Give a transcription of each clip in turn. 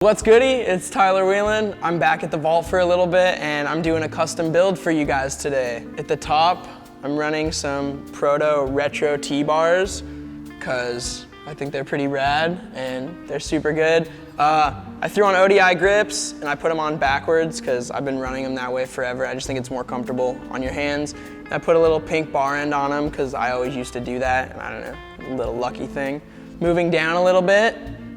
What's goody? It's Tyler Wheeland. I'm back at the Vault for a little bit and I'm doing a custom build for you guys today. At the top, I'm running some Proto retro T-bars because I think they're pretty rad and they're super good. I threw on ODI grips and I put them on backwards because I've been running them that way forever. I just think it's more comfortable on your hands. I put a little pink bar end on them because I always used to do that, and I don't know, a little lucky thing. Moving down a little bit,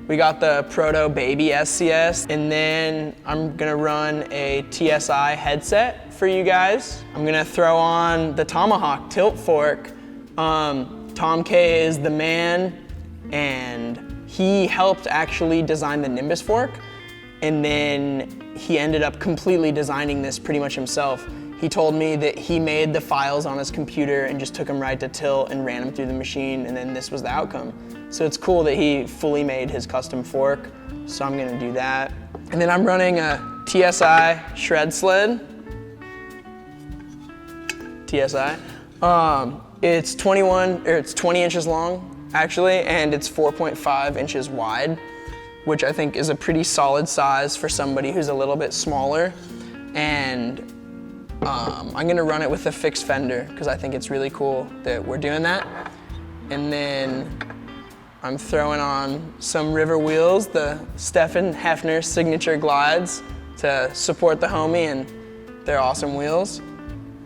we got the Proto Baby SCS, and then I'm gonna run a TSI headset for you guys. I'm gonna throw on the Tomahawk tilt fork. Tom K is the man, and he helped actually design the Nimbus fork, and then he ended up completely designing this pretty much himself. He told me that he made the files on his computer and just took them right to tilt and ran them through the machine, and then this was the outcome. So it's cool that he fully made his custom fork, so I'm gonna do that. And then I'm running a TSI shred sled. TSI. It's 20 inches long, actually, and it's 4.5 inches wide, which I think is a pretty solid size for somebody who's a little bit smaller. And I'm gonna run it with a fixed fender because I think it's really cool that we're doing that. And then I'm throwing on some river wheels, the Stefan Hefner signature glides to support the homie, and they're awesome wheels.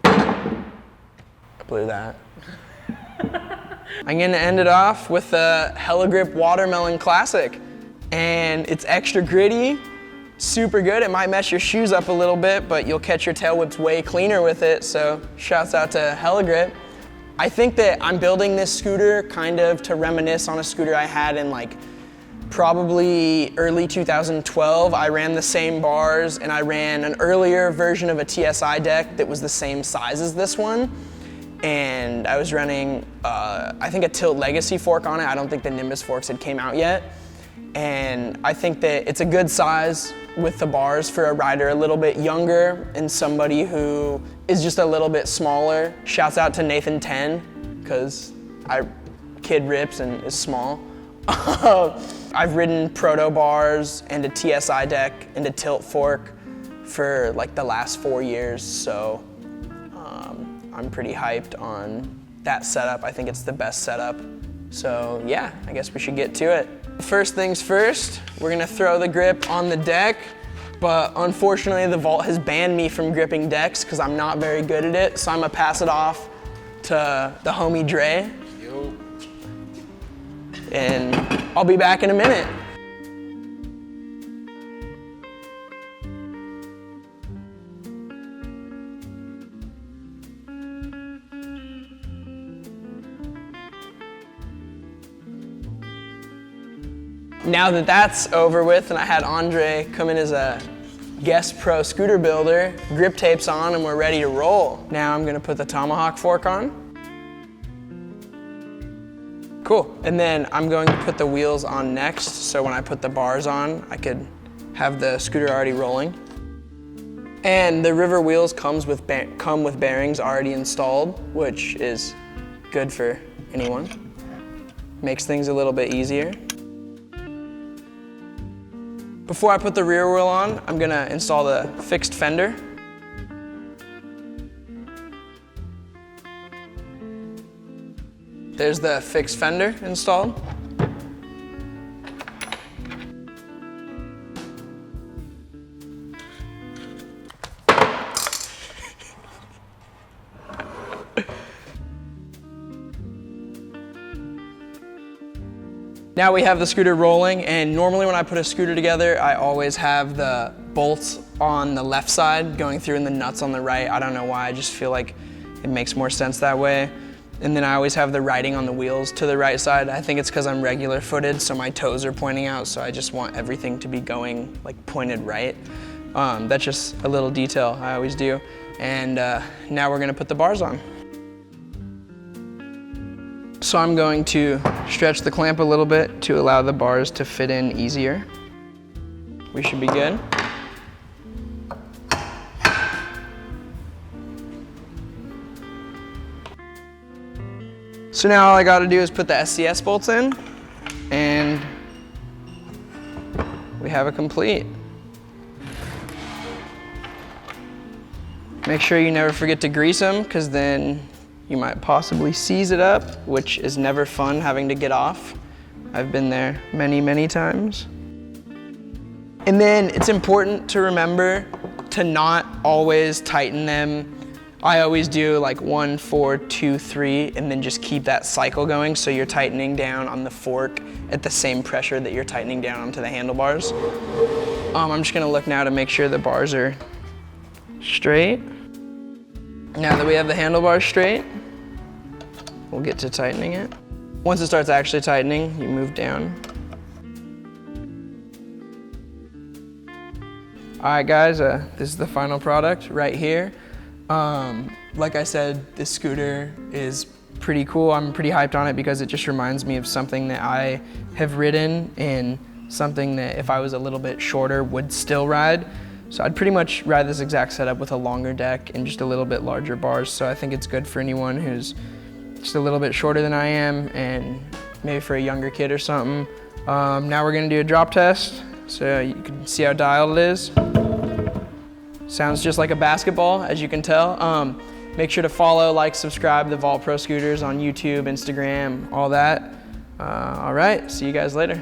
I blew that. I'm gonna end it off with a Hella Grip Watermelon Classic, and it's extra gritty, super good. It might mess your shoes up a little bit, but you'll catch your tail whips way cleaner with it, so shouts out to Hella Grip. I think that I'm building this scooter kind of to reminisce on a scooter I had in like probably early 2012. I ran the same bars and I ran an earlier version of a TSI deck that was the same size as this one. And I was running, I think a Tilt Legacy fork on it. I don't think the Nimbus forks had came out yet. And I think that it's a good size with the bars for a rider a little bit younger and somebody who is just a little bit smaller. Shouts out to Nathan 10, because kid rips and is small. I've ridden Proto bars and a TSI deck and a tilt fork for like the last 4 years, so I'm pretty hyped on that setup. I think it's the best setup. So yeah, I guess we should get to it. First things first, we're gonna throw the grip on the deck, but unfortunately the Vault has banned me from gripping decks because I'm not very good at it, so I'm gonna pass it off to the homie Dre. Yo. And I'll be back in a minute. Now that that's over with and I had Andre come in as a guest pro scooter builder, grip tape's on and we're ready to roll. Now I'm gonna put the Tomahawk fork on. Cool, and then I'm going to put the wheels on next, so when I put the bars on, I could have the scooter already rolling. And the river wheels come with bearings already installed, which is good for anyone. Makes things a little bit easier. Before I put the rear wheel on, I'm gonna install the fixed fender. There's the fixed fender installed. Now we have the scooter rolling, and normally when I put a scooter together, I always have the bolts on the left side going through and the nuts on the right. I don't know why, I just feel like it makes more sense that way. And then I always have the writing on the wheels to the right side. I think it's because I'm regular footed, so my toes are pointing out, so I just want everything to be going like pointed right. That's just a little detail I always do. And now we're gonna put the bars on. So I'm going to stretch the clamp a little bit to allow the bars to fit in easier. We should be good. So now all I gotta do is put the Scs Bolts in, and we have a complete. Make sure you never forget to grease them, because then you might possibly seize it up, which is never fun having to get off. I've been there many, many times. And then it's important to remember to not always tighten them. I always do like 1, 4, 2, 3, and then just keep that cycle going so you're tightening down on the fork at the same pressure that you're tightening down onto the handlebars. I'm just gonna look now to make sure the bars are straight. Now that we have the handlebars straight, we'll get to tightening it. Once it starts actually tightening, you move down. All right, guys, this is the final product right here. Like I said, this scooter is pretty cool. I'm pretty hyped on it because it just reminds me of something that I have ridden and something that if I was a little bit shorter would still ride. So I'd pretty much ride this exact setup with a longer deck and just a little bit larger bars. So I think it's good for anyone who's just a little bit shorter than I am, and maybe for a younger kid or something. Now we're gonna do a drop test so you can see how dialed it is. Sounds just like a basketball, as you can tell. Make sure to follow, like, subscribe the Vault Pro Scooters on YouTube, Instagram, all that. All right, see you guys later.